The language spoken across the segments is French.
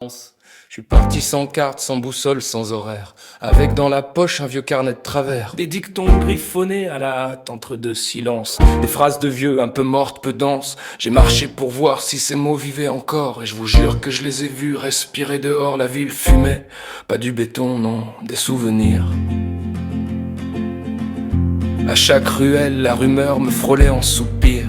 Je suis parti sans carte, sans boussole, sans horaire, avec dans la poche un vieux carnet de travers. Des dictons griffonnés à la hâte entre deux silences, des phrases de vieux un peu mortes, peu denses. J'ai marché pour voir si ces mots vivaient encore, et je vous jure que je les ai vus respirer dehors. La ville fumait, pas du béton, non, des souvenirs. À chaque ruelle, la rumeur me frôlait en soupir.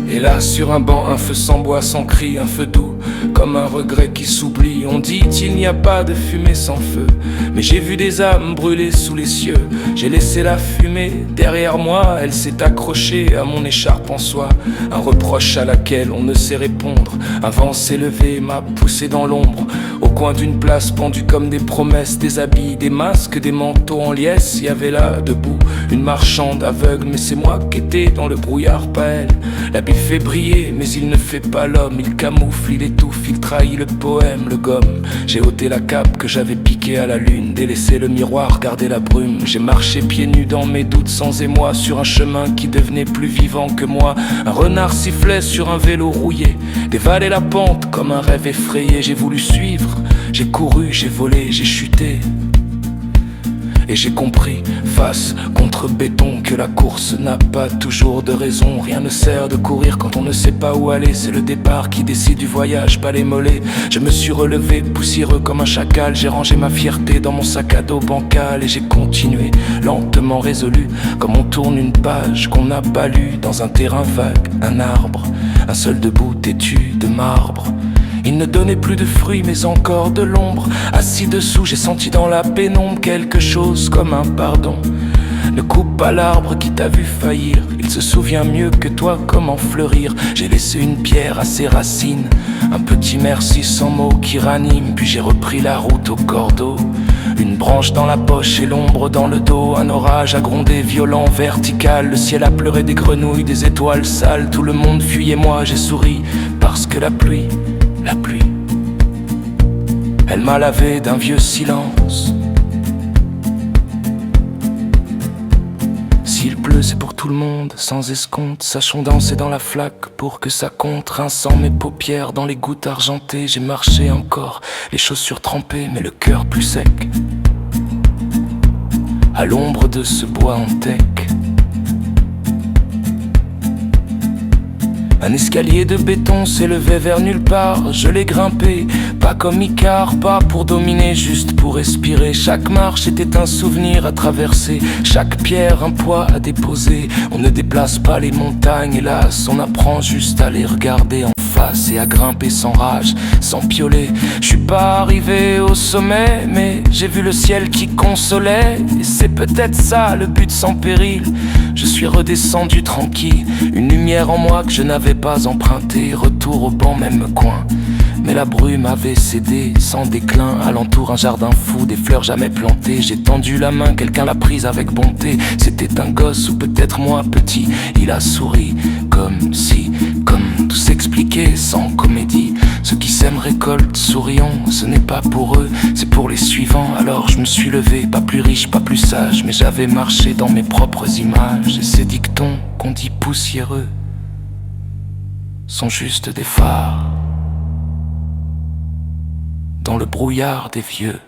Et là, sur un banc, un feu sans bois, sans cri, un feu doux, comme un regret qui s'oublie. On dit qu'il n'y a pas de fumée sans feu, mais j'ai vu des âmes brûler sous les cieux. J'ai laissé la fumée derrière moi, elle s'est accrochée à mon écharpe en soie. Un reproche à laquelle on ne sait répondre. Un vent s'est levé, m'a poussé dans l'ombre. Au coin d'une place pendue comme des promesses, des habits, des masques, des manteaux en liesse. Y avait là, debout, une marchande aveugle, mais c'est moi qui étais dans le brouillard, pas elle. L'habit fait briller, mais il ne fait pas l'homme. Il camoufle, il étouffe, il trahit le poème, le gomme. J'ai ôté la cape que j'avais piquée à la lune, délaissé le miroir, gardé la brume. J'ai marché pieds nus dans mes doutes sans émoi, sur un chemin qui devenait plus vivant que moi. Un renard sifflait sur un vélo rouillé, dévalait la pente comme un rêve effrayé. J'ai voulu suivre, j'ai couru, j'ai volé, j'ai chuté. Et j'ai compris, face contre béton, que la course n'a pas toujours de raison. Rien ne sert de courir quand on ne sait pas où aller. C'est le départ qui décide du voyage, pas les mollets. Je me suis relevé, poussiéreux comme un chacal. J'ai rangé ma fierté dans mon sac à dos bancal. Et j'ai continué, lentement résolu, comme on tourne une page qu'on n'a pas lue. Dans un terrain vague, un arbre, un seul debout têtu de marbre. Il ne donnait plus de fruits mais encore de l'ombre. Assis dessous, j'ai senti dans la pénombre quelque chose comme un pardon. Ne coupe pas l'arbre qui t'a vu faillir, il se souvient mieux que toi comment fleurir. J'ai laissé une pierre à ses racines, un petit merci sans mots qui ranime. Puis j'ai repris la route au cordeau, une branche dans la poche et l'ombre dans le dos. Un orage a grondé, violent, vertical. Le ciel a pleuré des grenouilles, des étoiles sales. Tout le monde fuyait, moi j'ai souri, parce que la pluie, elle m'a lavé d'un vieux silence. S'il pleut, c'est pour tout le monde, sans escompte. Sachons danser dans la flaque pour que ça compte. Rinçant mes paupières dans les gouttes argentées. J'ai marché encore, les chaussures trempées, mais le cœur plus sec. À l'ombre de ce bois en teck. Un escalier de béton s'élevait vers nulle part. Je l'ai grimpé, pas comme Icare, pas pour dominer, juste pour respirer. Chaque marche était un souvenir à traverser, chaque pierre un poids à déposer. On ne déplace pas les montagnes, hélas, on apprend juste à les regarder en face et à grimper sans rage, sans pioler. Je suis pas arrivé au sommet, mais j'ai vu le ciel qui consolait. Et c'est peut-être ça le but sans péril. Je suis redescendu tranquille, une lumière en moi que je n'avais pas empruntée. Retour au banc, même coin. Mais la brume avait cédé, sans déclin. Alentour un jardin fou, des fleurs jamais plantées. J'ai tendu la main, quelqu'un l'a prise avec bonté. C'était un gosse ou peut-être moi petit. Il a souri, comme si, comme tout s'expliquait sans comédie. Ceux qui s'aiment récoltent, sourions, ce n'est pas pour eux, c'est pour les suivants. Alors je me suis levé, pas plus riche, pas plus sage, mais j'avais marché dans mes propres images. Et ces dictons qu'on dit poussiéreux sont juste des phares dans le brouillard des vieux.